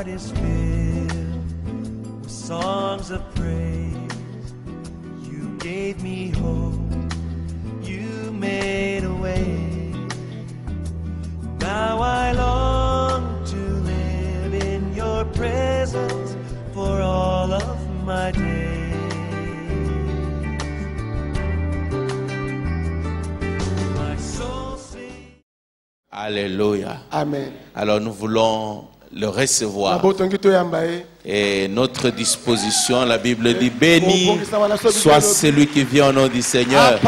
heart is filled with songs of praise. You gave me hope. You made a way. Now I long to live in your presence for all of my days. My soul sings. Alléluia. Amen. Alors nous voulons le recevoir. Et notre disposition, la Bible dit, béni soit celui qui vient au nom du Seigneur.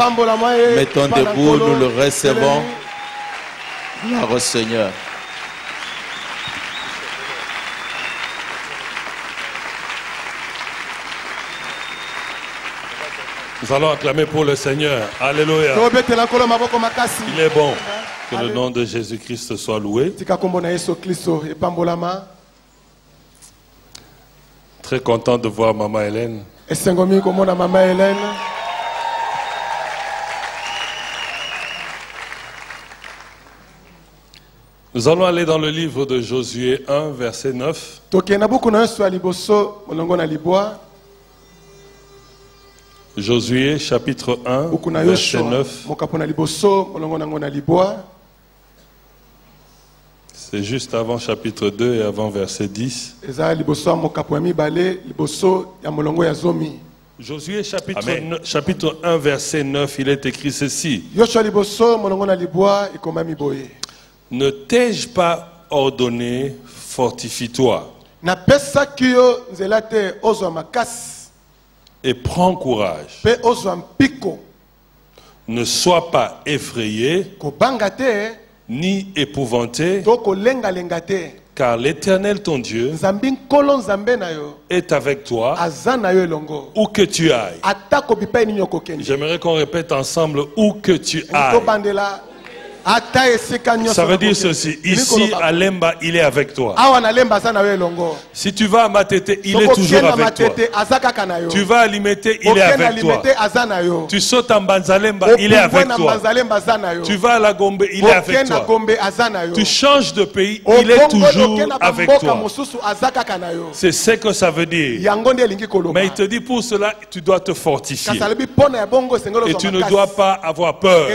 Mettons debout, nous le recevons. Gloire au Seigneur. Nous allons acclamer pour le Seigneur. Alléluia. Il est bon. Que le nom de Jésus-Christ soit loué. Très content de voir Maman Hélène. Nous allons aller dans le livre de Josué 1, verset 9. Josué, chapitre 1, verset 9. C'est juste avant chapitre 2 et avant verset 10. Josué, chapitre 1, verset 9, il est écrit ceci. Ne t'ai-je pas ordonné, fortifie-toi et prends courage. Ne sois pas effrayé ni épouvanté, car l'Éternel ton Dieu est avec toi où que tu ailles. J'aimerais qu'on répète ensemble où que tu ailles. Ça veut dire ceci, ici à Lemba, il est avec toi. Si tu vas à Matete, il est toujours avec toi. Tu vas à Limete, il est avec toi. Tu sautes en Banzalemba, il est avec toi. Tu vas à la Gombe, il est avec toi. Tu changes de pays, il est toujours avec toi. C'est ce que ça veut dire. Mais il te dit pour cela, tu dois te fortifier. Et tu ne dois pas avoir peur.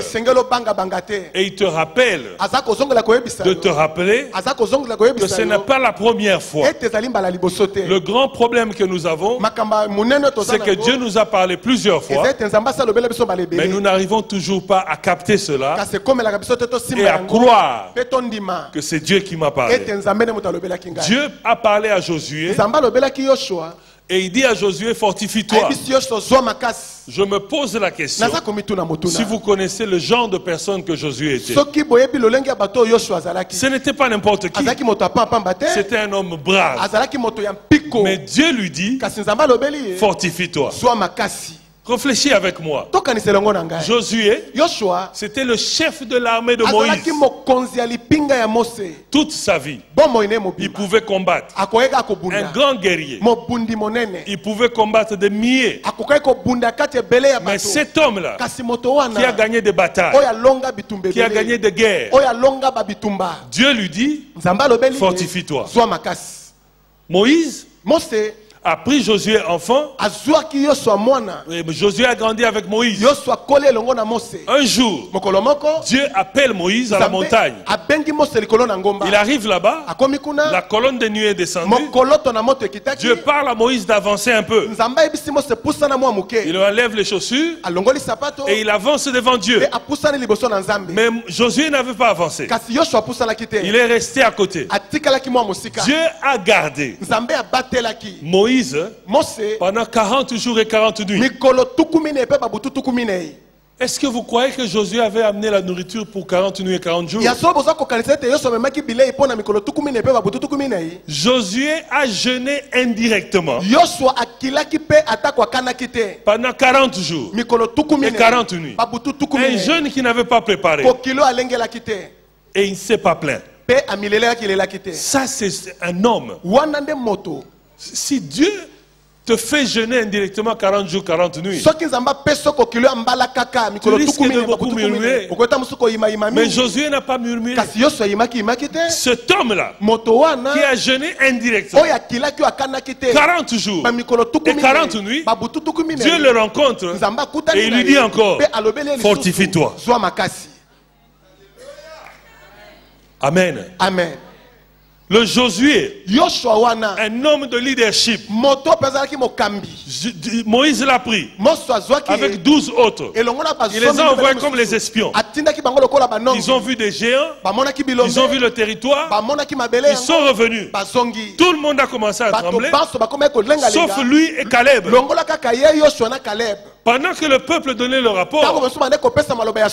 Et il te rappelle de te rappeler que ce n'est pas la première fois. Le grand problème que nous avons, c'est que Dieu nous a parlé plusieurs fois, mais nous n'arrivons toujours pas à capter cela et à croire que c'est Dieu qui m'a parlé. Dieu a parlé à Josué et il dit à Josué, fortifie-toi. Je me pose la question, si vous connaissez le genre de personne que Josué était. Ce n'était pas n'importe qui. C'était un homme brave. Mais Dieu lui dit, fortifie-toi. Réfléchis avec moi. Josué, c'était le chef de l'armée de Moïse. Toute sa vie, il pouvait combattre. Un grand guerrier. Il pouvait combattre des milliers. Mais cet homme-là, qui a gagné des batailles, qui a gagné des guerres, Dieu lui dit, fortifie-toi. Moïse a pris Josué enfant. Et Josué a grandi avec Moïse. Un jour, Dieu appelle Moïse à la montagne. Il arrive là-bas. La colonne de nuée est descendue. Dieu parle à Moïse d'avancer un peu. Il enlève les chaussures et il avance devant Dieu. Mais Josué n'avait pas avancé. Il est resté à côté. Dieu a gardé Moïse pendant 40 jours et 40 nuits. Est-ce que vous croyez que Josué avait amené la nourriture pour 40 nuits et 40 jours? Josué a jeûné indirectement pendant 40 jours et 40 nuits. Un jeûne qui n'avait pas préparé. Et il ne s'est pas plaint. Ça, c'est un homme. Si Dieu te fait jeûner indirectement 40 jours, 40 nuits. Tu risques de beaucoup murmurer. Mais Josué n'a pas murmuré. Cet homme-là, qui a jeûné indirectement 40 jours et 40 nuits, Dieu le rencontre et il lui dit encore, fortifie-toi. Amen. Amen. Le Josué, un homme de leadership, Moïse l'a pris avec 12 autres. Il les a envoyés comme les espions. Ils ont vu des géants, ils ont vu le territoire, ils sont revenus. Tout le monde a commencé à trembler, sauf lui et Caleb. Pendant que le peuple donnait le rapport,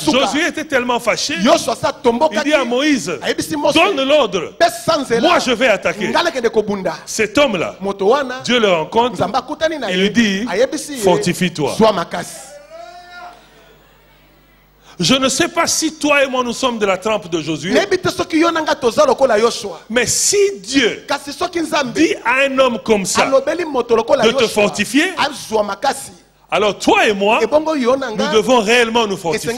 Josué était tellement fâché, il dit à Moïse, donne l'ordre, moi je vais attaquer. Cet homme-là, Dieu le rencontre, il lui dit, fortifie-toi. Je ne sais pas si toi et moi nous sommes de la trempe de Josué, mais si Dieu dit à un homme comme ça de te fortifier, alors toi et moi, nous devons réellement nous fortifier.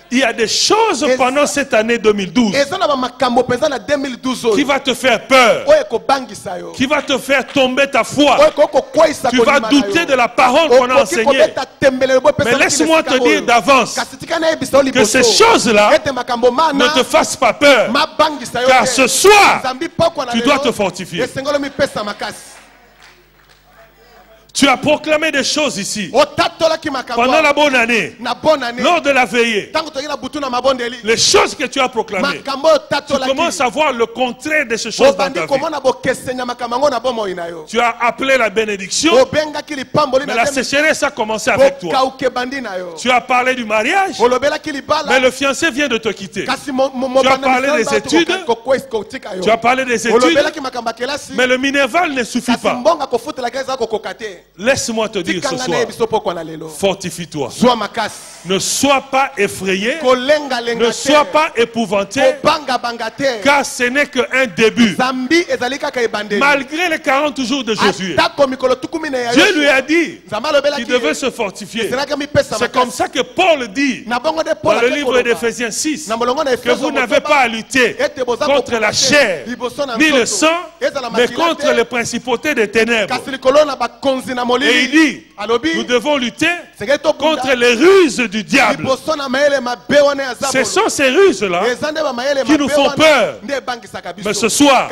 Il y a des choses pendant cette année 2012 qui va te faire peur, qui va te faire tomber ta foi. Tu vas douter de la parole qu'on a enseignée. Mais laisse-moi te dire d'avance que ces choses-là ne te fassent pas peur, car ce soir, tu dois te fortifier. Tu as proclamé des choses ici pendant la bonne année, lors de la veillée. Les choses que tu as proclamées, tu commences à voir le contraire de ces choses dans ta vie. Tu as appelé la bénédiction, mais la sécheresse a commencé avec toi. Tu as parlé du mariage, mais le fiancé vient de te quitter. Tu as parlé des études, mais le minerval ne suffit pas. Laisse-moi te dire ce soir, fortifie-toi. Ne sois pas effrayé, ne sois pas épouvanté, car ce n'est qu'un début. Malgré les 40 jours de Josué, Dieu lui a dit qu'il devait se fortifier. C'est comme ça que Paul dit dans le livre d'Éphésiens 6 que vous n'avez pas à lutter contre la chair ni le sang, mais contre les principautés des ténèbres. Et il dit, nous devons lutter contre les ruses du diable. Ce sont ces ruses-là qui nous font peur. Mais ce soir,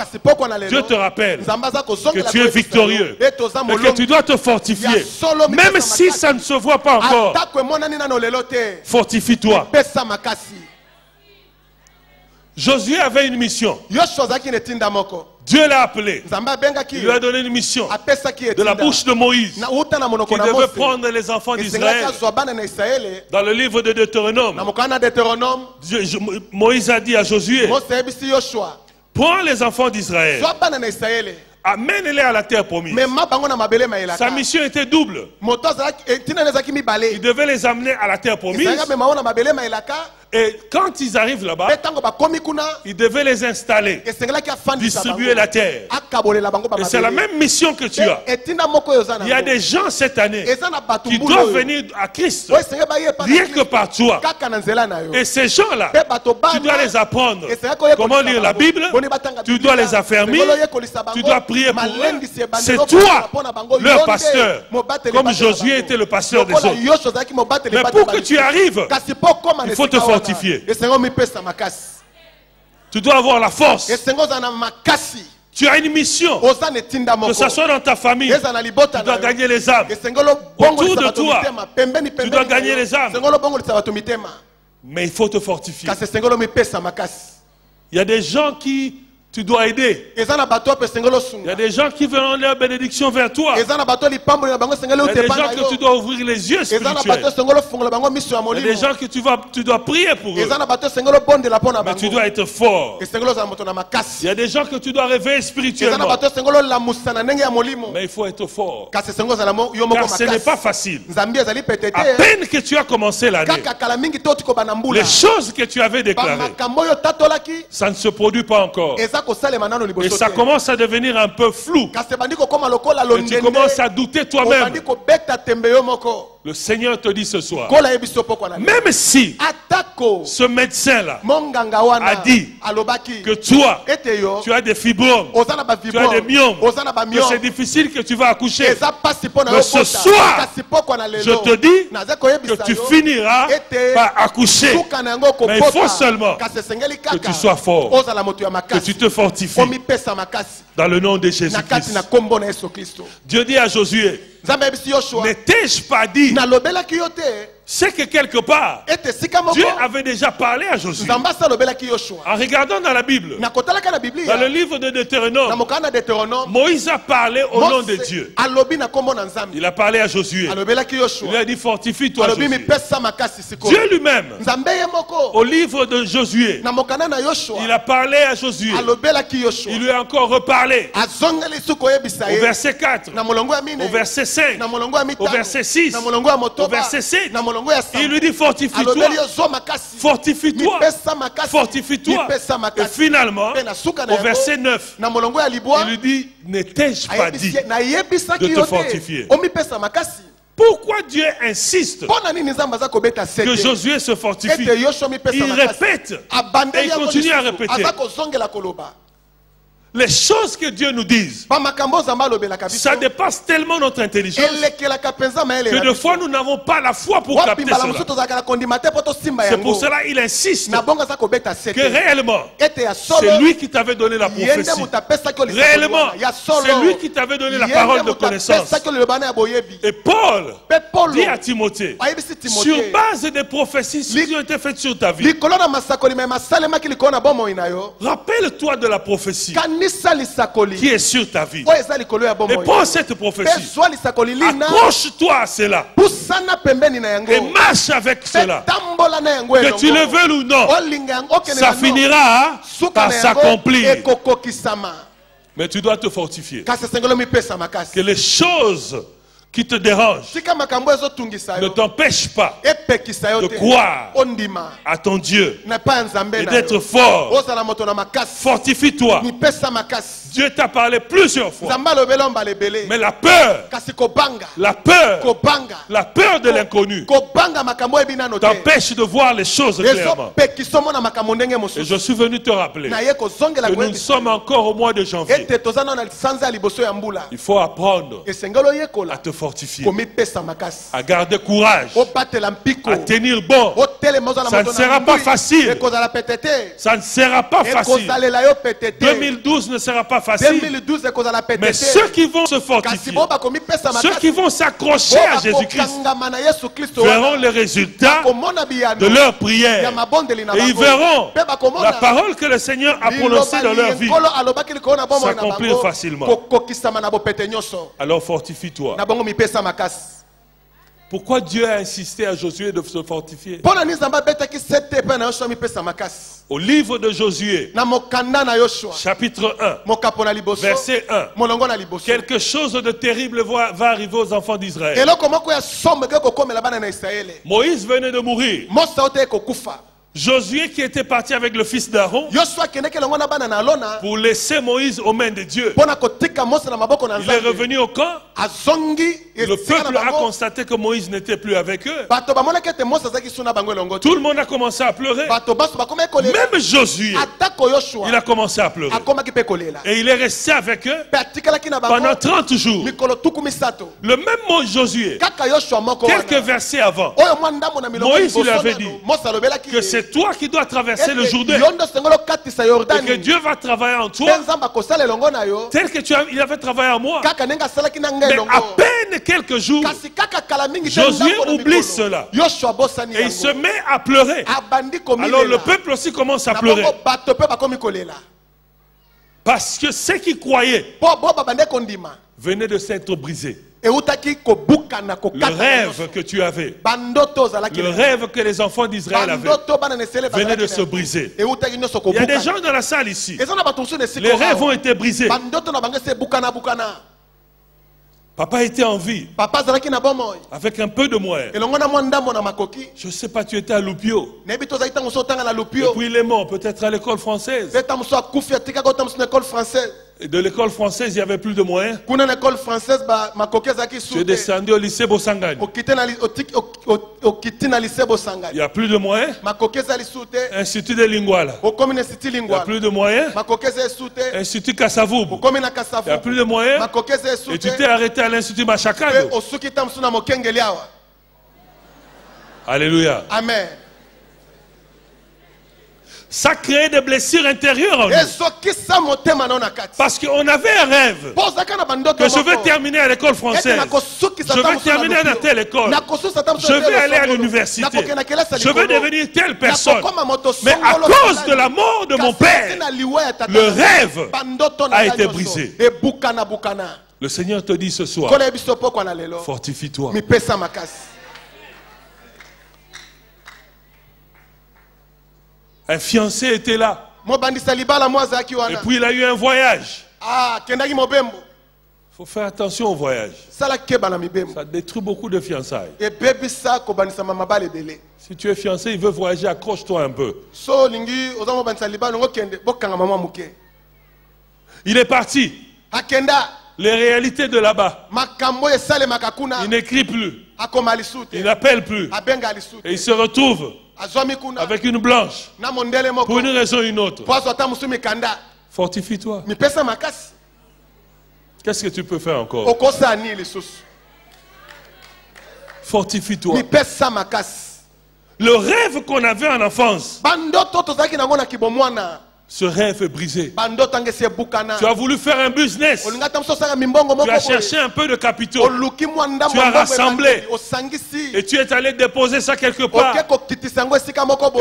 Dieu te rappelle que tu es victorieux et que tu dois te fortifier. Même si ça ne se voit pas encore, fortifie-toi. Josué avait une mission. Dieu l'a appelé. Il lui a donné une mission de la bouche de Moïse, qui devait prendre les enfants d'Israël. Dans le livre de Deutéronome, Moïse a dit à Josué, prends les enfants d'Israël, amène-les à la terre promise. Sa mission était double. Il devait les amener à la terre promise. Et quand ils arrivent là-bas, ils devaient les installer, distribuer la terre. Et c'est la même mission que tu as. Il y a des gens cette année qui doivent venir à Christ rien que par toi. Et ces gens-là, tu dois les apprendre comment lire la Bible, tu dois les affermir, tu dois prier pour eux. C'est toi leur pasteur, comme Josué était le pasteur des autres. Mais pour que tu arrives, il faut te fortifier. Tu dois avoir la force. Tu as une mission, que ce soit dans ta famille, tu dois gagner les âmes. Autour de toi, tu dois gagner les âmes. Mais il faut te fortifier. Il y a des gens qui tu dois aider. Il y a des gens qui verront leur bénédiction vers toi. Il y a des gens que tu dois ouvrir les yeux spirituels. Il y a des gens que tu dois prier pour eux. Mais tu dois être fort. Il y a des gens que tu dois réveiller spirituellement. Mais il faut être fort. Car ce n'est pas facile. À peine que tu as commencé l'année, les choses que tu avais déclarées, ça ne se produit pas encore. Et ça commence à devenir un peu flou. Et tu commences à douter toi-même. Le Seigneur te dit ce soir, même si ce médecin-là a dit que toi, tu as des fibromes, tu as des myomes, que c'est difficile que tu vas accoucher, mais ce soir, je te dis que tu finiras par accoucher. Mais il faut seulement que tu sois fort, que tu te fortifies dans le nom de Jésus-Christ. Dieu dit à Josué, n'étais-je pas dit? C'est que quelque part, Dieu avait déjà parlé à Josué. En regardant dans la Bible, dans le livre de Deutéronome, Moïse a parlé au nom de Dieu. Il a parlé à Josué. Il lui a dit, fortifie-toi, Josué. Dieu lui-même, au livre de Josué, il a parlé à Josué. Il lui a encore reparlé. Au verset 4, au verset 5, au verset 6, au verset 7. Il lui dit, fortifie-toi, fortifie-toi, fortifie-toi. Et finalement, au verset 9, il lui dit, n'étais-je pas dit de te fortifier? Pourquoi Dieu insiste que Josué se fortifie? Il répète et il continue à répéter. Les choses que Dieu nous dit, ça dépasse tellement notre intelligence que de fois nous n'avons pas la foi pour capter cela. C'est pour cela qu'il insiste que réellement, c'est lui qui t'avait donné la prophétie. Réellement, c'est lui qui t'avait donné la parole de connaissance. Et Paul dit à Timothée, sur base des prophéties qui ont été faites sur ta vie, rappelle-toi de la prophétie qui est sur ta vie. Et prends cette prophétie, accroche-toi à cela et marche avec cela. Que tu le veuilles ou non, ça finira par s'accomplir. Mais tu dois te fortifier. Que les choses qui te dérangent ne t'empêchent pas de croire à ton Dieu et d'être fort. Fortifie-toi. Dieu t'a parlé plusieurs fois. Mais la peur de l'inconnu t'empêche de voir les choses clairement. Et je suis venu te rappeler que nous sommes encore au mois de janvier. Il faut apprendre à te fortifier, à garder courage, à tenir bon. Ça ne sera pas facile. Ça ne sera pas facile. 2012 ne sera pas facile. Mais ceux qui vont se fortifier, ceux qui vont s'accrocher à Jésus-Christ, verront les résultats de leur prière. Et ils verront la parole que le Seigneur a prononcée dans leur vie s'accomplir facilement. Alors fortifie-toi. Pourquoi Dieu a insisté à Josué de se fortifier? Au livre de Josué, chapitre 1, verset 1, quelque chose de terrible va arriver aux enfants d'Israël. Moïse venait de mourir. Josué qui était parti avec le fils d'Aaron pour laisser Moïse aux mains de Dieu. Il est revenu au camp. Le peuple a constaté que Moïse n'était plus avec eux. Tout le monde a commencé à pleurer. Même Josué, il a commencé à pleurer. Et il est resté avec eux pendant 30 jours. Le même Josué, quelques versets avant, Moïse lui avait dit que c'est toi qui dois traverser le Jourdain et que Dieu va travailler en toi tel que il avait travaillé en moi. Mais à peine quelques jours, Josué oublie cela et il se met à pleurer. Alors le peuple aussi commence à pleurer parce que ceux qui croyaient venaient de s'être brisés. Le rêve que tu avais, le rêve que les enfants d'Israël avaient, venait de se briser. Il y a des gens dans la salle ici, les rêves ont été brisés. Papa était en vie. Avec un peu de moyens. Je ne sais pas, tu étais à Loupio. Et puis il est mort, peut-être à l'école française. Et de l'école française, il n'y avait plus de moyens. Tu es descendu au lycée Bosangani. Il n'y a plus de moyens. Institut de Lingwala. Il n'y a plus de moyens. Institut Kassavubu. Il n'y a plus de moyens. Et tu t'es arrêté à l'Institut Machakado. Alléluia. Amen. Ça crée des blessures intérieures en nous. Parce qu'on avait un rêve que je veux terminer à l'école française. Je veux terminer à telle école. Je vais aller à l'université. Je veux devenir telle personne. Mais à cause de la mort de mon père, le rêve a été brisé. Le Seigneur te dit ce soir, fortifie-toi. Un fiancé était là. Et puis il a eu un voyage. Il faut faire attention au voyage. Ça détruit beaucoup de fiançailles. Si tu es fiancé, il veut voyager, accroche-toi un peu. Il est parti. Les réalités de là-bas. Il n'écrit plus. Il n'appelle plus. Et il se retrouve avec une blanche. Pour une raison ou une autre. Fortifie-toi. Qu'est-ce que tu peux faire encore? Fortifie-toi. Le rêve qu'on avait en enfance, ce rêve est brisé. Tu as voulu faire un business. Tu as cherché un peu de capitaux. Tu as rassemblé. Et tu es allé déposer ça quelque part. Et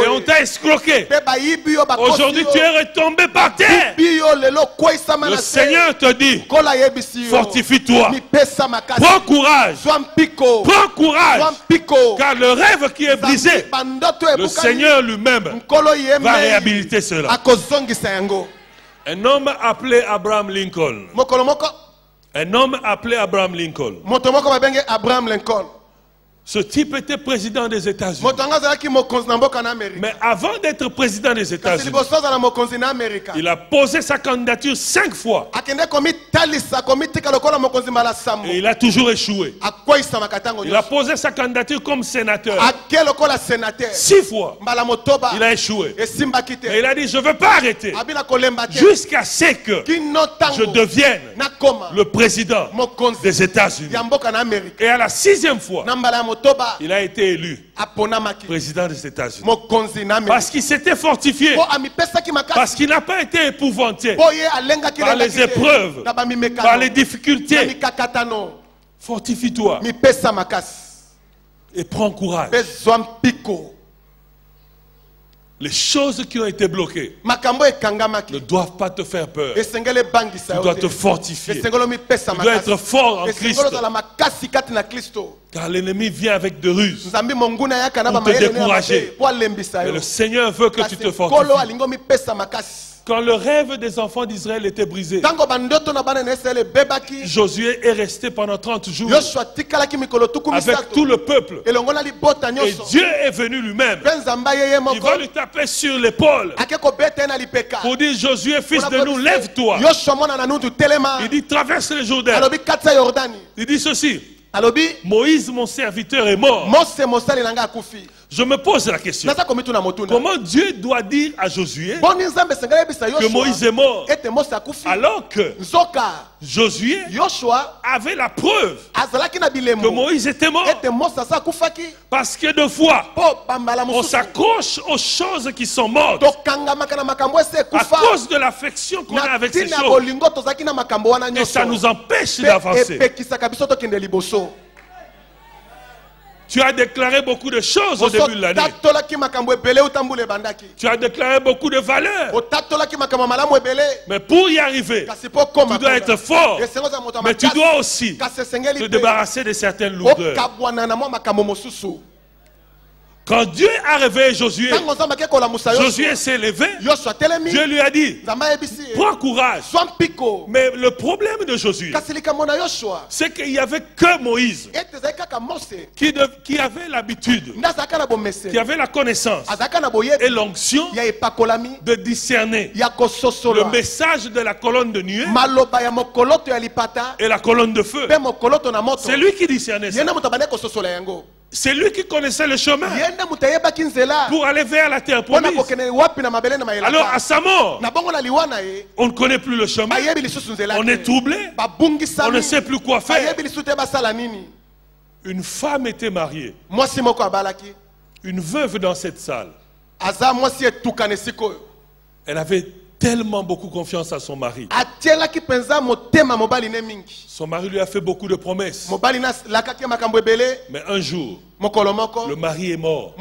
on t'a escroqué. Aujourd'hui, tu es retombé par terre. Le Seigneur te dit, fortifie-toi. Prends courage. Prends courage. Car le rêve qui est brisé, le Seigneur lui-même va réhabiliter cela. Un homme appelé Abraham Lincoln. Un homme appelé Abraham Lincoln. Ce type était président des États-Unis. Mais avant d'être président des États-Unis, il a posé sa candidature 5 fois. Et il a toujours échoué. Il a posé sa candidature comme sénateur 6 fois. Il a échoué. Et il a dit, je ne veux pas arrêter jusqu'à ce que je devienne le président des États-Unis. Et à la 6e fois, il a été élu président des États-Unis. Parce qu'il s'était fortifié. Parce qu'il n'a pas été épouvanté par les épreuves, par les difficultés. Fortifie-toi et prends courage. Les choses qui ont été bloquées ne doivent pas te faire peur. Tu dois te fortifier. Tu dois être fort en Christ. Car l'ennemi vient avec de ruses pour te décourager. Mais le Seigneur veut que tu te fortifies. Quand le rêve des enfants d'Israël était brisé, Josué est resté pendant 30 jours avec tout le peuple. Et Dieu est venu lui-même. Il va lui taper sur l'épaule pour dire, Josué, fils de nous, lève-toi. Il dit, traverse le Jourdain. Il dit ceci, Moïse, mon serviteur, est mort. Je me pose la question. Comment Dieu doit dire à Josué que Moïse est mort alors que Josué avait la preuve que Moïse était mort? Parce que de fois, on s'accroche aux choses qui sont mortes à cause de l'affection qu'on a avec ces choses. Et ça nous empêche d'avancer. Tu as déclaré beaucoup de choses au début de l'année. Tu as déclaré beaucoup de valeurs. Mais pour y arriver, tu dois être fort. Mais tu dois aussi te débarrasser de certaines lourdeurs. Quand Dieu a réveillé Josué, Josué s'est levé. Dieu lui a dit, prends courage. Mais le problème de Josué, c'est qu'il n'y avait que Moïse qui avait l'habitude, qui avait la connaissance et l'onction de discerner le message de la colonne de nuée et la colonne de feu. C'est lui qui discernait ça. C'est lui qui connaissait le chemin pour aller vers la terre promise. Alors à sa mort, on ne connaît plus le chemin, on est troublé, on ne sait plus quoi faire. Une femme était mariée, une veuve dans cette salle. Elle avait tellement beaucoup confiance à son mari. Son mari lui a fait beaucoup de promesses. Mais un jour, le mari est mort.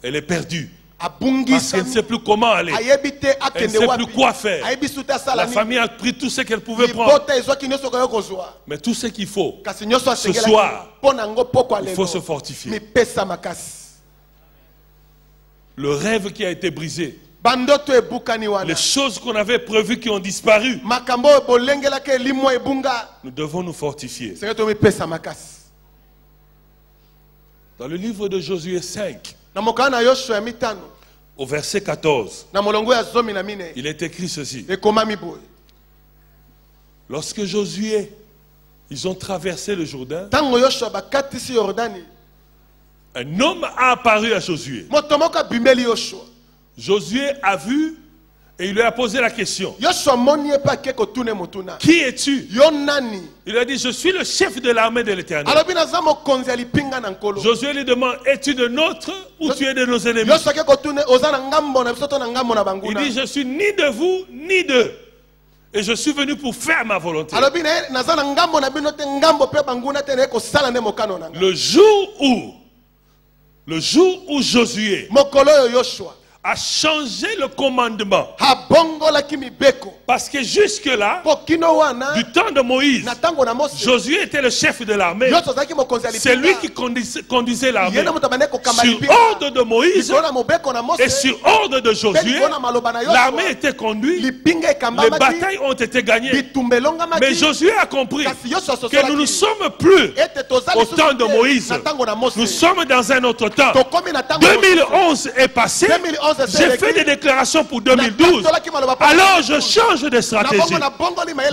Elle est perdue. Parce qu'elle ne sait plus comment aller. Elle ne sait plus quoi faire. La famille a pris tout ce qu'elle pouvait prendre. Mais tout ce qu'il faut, ce soir, il faut se fortifier. Le rêve qui a été brisé, les choses qu'on avait prévues qui ont disparu, nous devons nous fortifier. Dans le livre de Josué 5, au verset 14, il est écrit ceci. Lorsque Josué, ils ont traversé le Jourdain, un homme a apparu à Josué. Josué a vu et il lui a posé la question. Qui es-tu? Il lui a dit, je suis le chef de l'armée de l'Éternel. Josué lui demande, es-tu de nôtre ou tu es de nos ennemis? Il dit, je suis ni de vous ni d'eux. Et je suis venu pour faire ma volonté. Le jour où Josué a changé le commandement. Parce que jusque-là, du temps de Moïse, Josué était le chef de l'armée. C'est lui qui conduisait l'armée. Sur ordre de Moïse et sur ordre de Josué, l'armée était conduite. Les batailles ont été gagnées. Mais Josué a compris que nous ne sommes plus au temps de Moïse. Nous sommes dans un autre temps. 2011 est passé. J'ai fait des déclarations pour 2012. Alors je change de stratégie.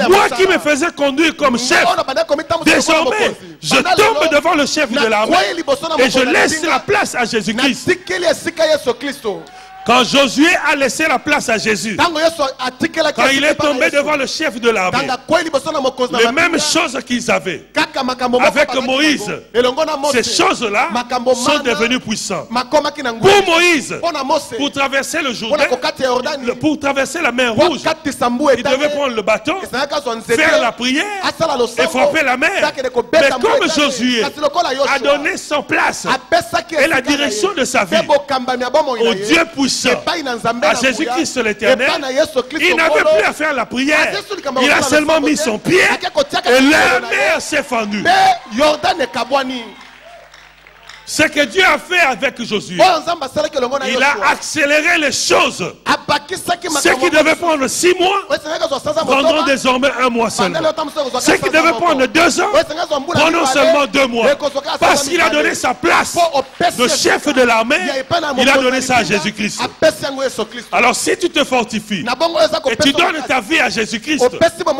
Moi qui me faisais conduire comme chef, désormais je tombe devant le chef de l'armée et je laisse la place à Jésus-Christ. Quand Josué a laissé la place à Jésus, quand il est tombé devant le chef de l'armée, les mêmes choses qu'ils avaient avec Moïse, ces choses-là sont devenues puissantes. Pour Moïse, pour traverser le Jourdain, pour traverser la mer Rouge, il devait prendre le bâton, faire la prière et frapper la mer. Mais comme Josué a donné son place et la direction de sa vie au Dieu puissant, à Jésus-Christ l'Éternel, il n'avait plus à faire la prière. Il a seulement mis son pied et la mer s'est fendue. Ce que Dieu a fait avec Josué, il a accéléré les choses. Ce qui devait prendre 6 mois prendront désormais 1 mois seulement. Ce qui devait prendre 2 ans prendront seulement 2 mois. Parce qu'il a donné sa place de chef de l'armée, il a donné ça à Jésus-Christ. Alors si tu te fortifies et tu donnes ta vie à Jésus-Christ,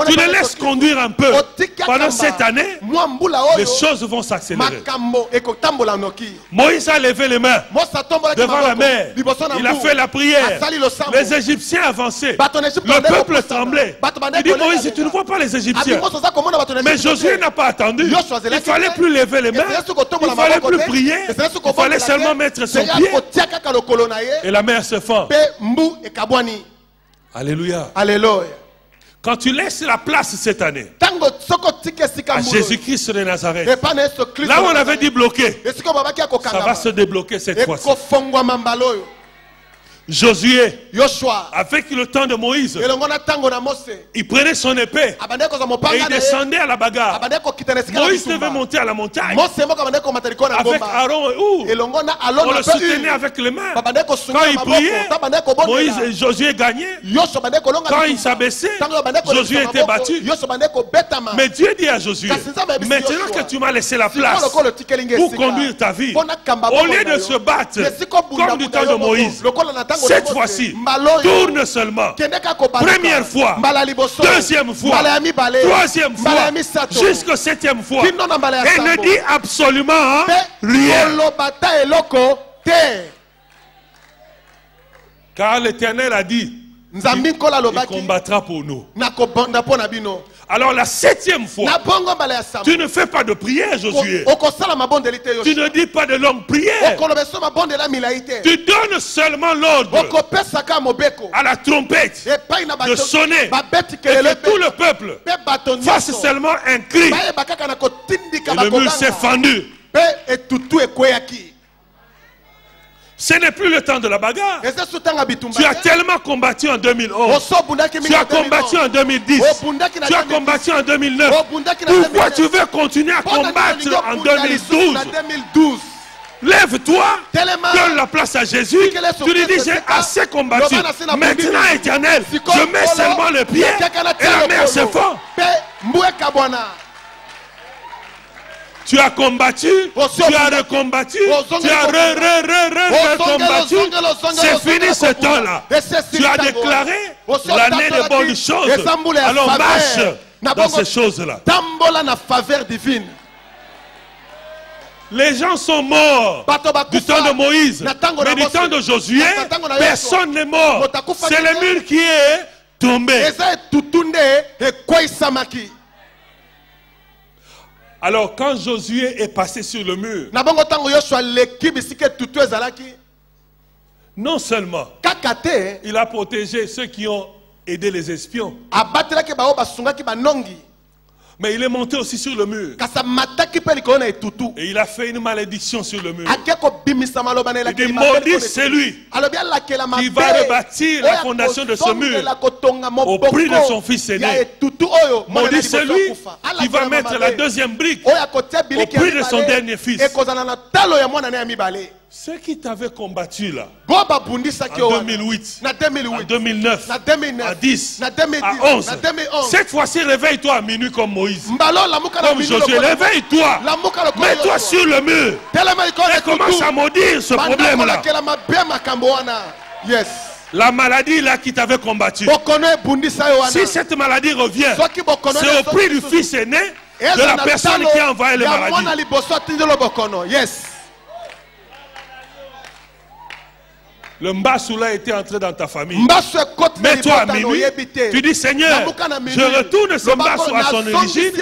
tu le laisses conduire un peu pendant cette année, les choses vont s'accélérer. Moïse a levé les mains devant la mer. Il a fait la prière. Les Égyptiens avançaient. Le peuple tremblait. Il dit, Moïse, tu ne vois pas les Égyptiens. Mais Josué n'a pas attendu. Il ne fallait plus lever les mains. Il ne fallait plus prier. Il fallait seulement mettre son pied. Et la mer se fend. Alléluia. Alléluia. Quand tu laisses la place cette année à Jésus-Christ de Nazareth, là où on avait dit bloquer, ça va se débloquer cette fois-ci. Josué, avec le temps de Moïse, il prenait son épée et il descendait à la bagarre. Moïse devait monter à la montagne avec Aaron et Our. On le soutenait avec les mains. Quand il priait, Moïse et Josué gagnaient. Quand il s'abaissait, Josué était battu. Mais Dieu dit à Josué, maintenant que tu m'as laissé la place pour conduire ta vie, au lieu de se battre comme du temps de Moïse, cette fois-ci, tourne seulement. Première fois, deuxième fois, troisième fois, jusqu'à septième fois. Et ne dis absolument rien. Car l'Éternel a dit, il combattra pour nous. Alors la septième fois, tu ne fais pas de prière, Josué. Tu ne dis pas de longue prière. Tu donnes seulement l'ordre à la trompette de sonner et que tout le peuple fasse seulement un cri. Et le mur s'est fendu. Ce n'est plus le temps de la bagarre. Tu as tellement combattu en 2011. Tu as combattu en 2010. Tu as combattu en 2009. Pourquoi tu veux continuer à combattre en 2012? Lève-toi, donne la place à Jésus. Tu lui dis, j'ai assez combattu. Maintenant, Éternel, je mets seulement le pied et la mer se fond. Tu as combattu, tu as recombattu, tu as recombattu. C'est fini ce temps-là. Tu as déclaré l'année de bonnes choses. Alors marche dans ces choses-là. Les gens sont morts du temps de Moïse, mais du temps de Josué, personne n'est mort. C'est le mur qui est tombé. Alors quand Josué est passé sur le mur, non seulement il a protégé ceux qui ont aidé les espions, mais il est monté aussi sur le mur. Et il a fait une malédiction sur le mur. Il dit, maudit celui qui va rebâtir la fondation de ce mur au prix de son fils aîné. Maudit celui qui va mettre la deuxième brique au prix de son dernier fils. Ceux qui t'avaient combattu là, en 2008, en 2009, en 10, à 11, cette fois-ci réveille-toi à minuit comme Moïse, comme Josué, réveille-toi, mets-toi sur le mur et commence à maudire ce problème-là. La maladie là qui t'avait combattu, si cette maladie revient, c'est au prix du fils aîné de la personne qui a envoyé les maladies. Le Mbasoula était entré dans ta famille. Mets-toi à minuit. Tu dis, Seigneur, je retourne ce Mbassou à son origine.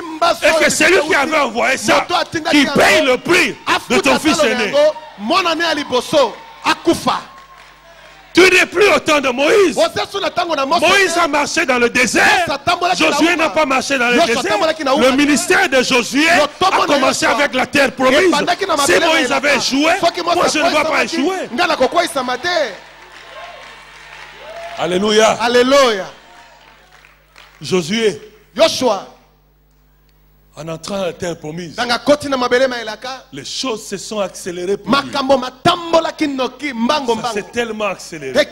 Et que celui qui avait envoyé ça, qui paye le prix de ton fils aîné. Tu n'es plus au temps de Moïse. Moïse a marché dans le désert. Josué n'a pas marché dans le désert. Le ministère de Josué a commencé avec la terre promise. Si Moïse avait échoué, moi je ne dois pas échouer. Alléluia. Alléluia. Josué, en entrant dans la terre promise, les choses se sont accélérées pour lui. Ça s'est tellement accéléré.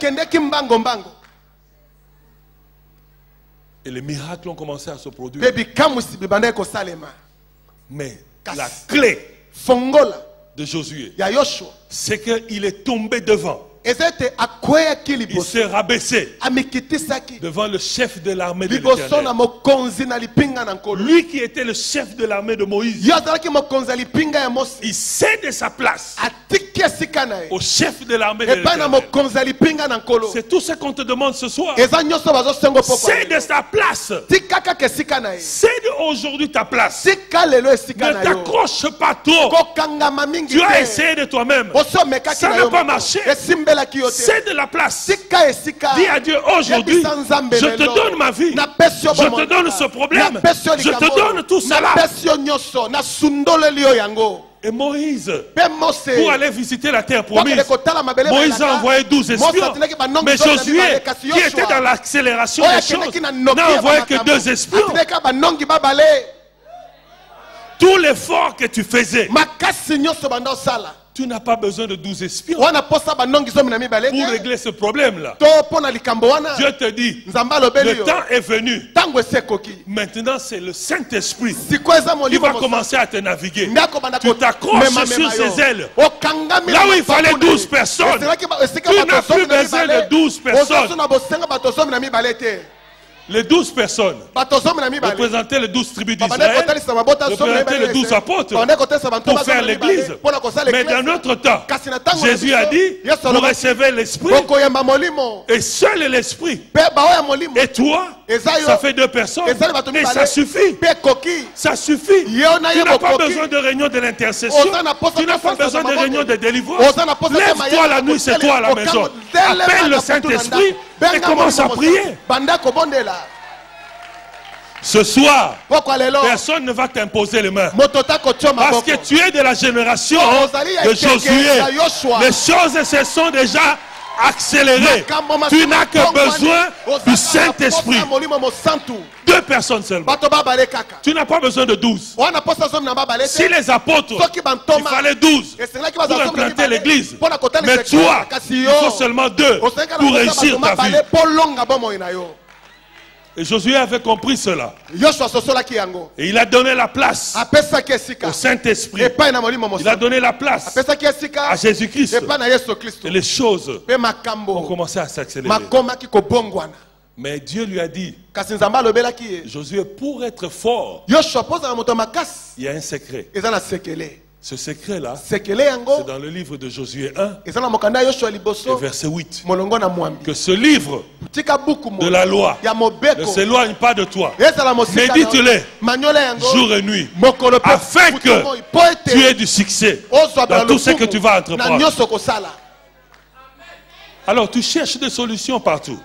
Et les miracles ont commencé à se produire. Mais la clé de Josué, c'est qu'il est tombé devant. Il s'est rabaissé devant le chef de l'armée de l'Éternel. Lui qui était le chef de l'armée de Moïse, il cède sa place au chef de l'armée de l'Éternel. C'est tout ce qu'on te demande ce soir. Cède sa place. Cède aujourd'hui ta place. Ne t'accroche pas trop. Tu as essayé de toi-même. Ça n'a pas marché. Cède la place. Dis à Dieu, aujourd'hui, je te donne ma vie. Je te donne ce problème. Je te donne tout cela. Et Moïse, pour aller visiter la terre promise, Moïse a envoyé 12 espions. Mais Josué, qui était dans l'accélération des choses, n'a envoyé que 2 espions. Tout l'effort que tu faisais, tu n'as pas besoin de 12 espions pour régler ce problème-là. Dieu te dit, le temps est venu. Maintenant, c'est le Saint-Esprit qui va commencer à te naviguer. Tu t'accroches sur ses ailes. Là où il fallait 12 personnes, tu n'as plus besoin de 12 personnes. Les 12 personnes représentaient les 12 tribus d'Israël, représentaient les 12 apôtres pour faire l'église. Mais dans notre temps, Jésus a dit, vous recevez l'Esprit, et seul l'Esprit. Et toi, ça fait 2 personnes, et ça suffit. Ça suffit. Tu n'as pas besoin de réunion de l'intercession, tu n'as pas besoin de réunion de délivrance. Lève-toi la nuit, c'est toi à la maison. Appelle le Saint-Esprit et commence à prier. Ce soir, personne ne va t'imposer les mains. Parce que tu es de la génération de Josué. Les choses se sont déjà accélérées. Tu n'as que besoin du Saint-Esprit. 2 personnes seulement. Tu n'as pas besoin de 12. Si les apôtres, il fallait 12 pour implanter l'église. Mais toi, il faut seulement 2 pour réussir ta vie. Et Josué avait compris cela. Et il a donné la place au Saint-Esprit. Il a donné la place à Jésus-Christ. Et les choses ont commencé à s'accélérer. Mais Dieu lui a dit, Josué, pour être fort, il y a un secret. Ce secret-là, c'est dans le livre de Josué 1, et verset 8. Que ce livre de la loi ne s'éloigne pas de toi. Médite-le jour et nuit, afin que tu aies du succès dans tout ce que tu vas entreprendre. Alors tu cherches des solutions partout.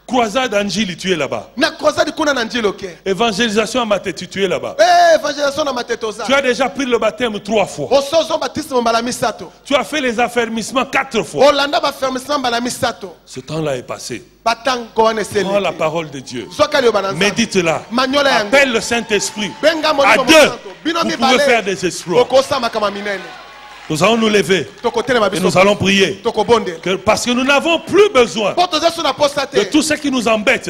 Croisade Angili, tu es là-bas. Évangélisation à Matete, tu es là-bas. Tu as déjà pris le baptême 3 fois. Tu as fait les affermissements 4 fois. Ce temps-là est passé. Prends la parole de Dieu. Médite-la. Appelle le Saint-Esprit. À 2, vous pouvez faire des exploits. Nous allons nous lever et nous allons prier. Parce que nous n'avons plus besoin de tout ce qui nous embête.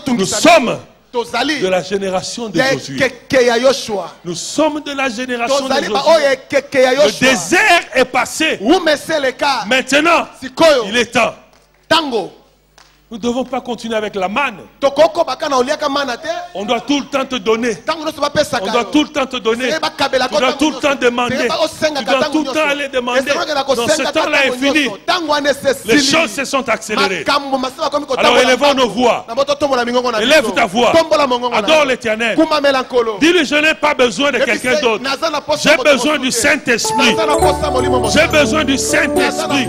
Nous sommes de la génération de Josué. Nous sommes de la génération de Josué. Le désert est passé. Maintenant, il est temps. Nous ne devons pas continuer avec la manne. On doit tout le temps te donner. On doit tout le temps te donner. Tu dois tout le temps demander. Tu dois tout le temps aller demander. Donc ce temps-là est fini. Les choses se sont accélérées. Alors élevons nos voix. Élève ta voix. Adore l'Éternel. Dis-lui, je n'ai pas besoin de quelqu'un d'autre. J'ai besoin du Saint-Esprit. J'ai besoin du Saint-Esprit.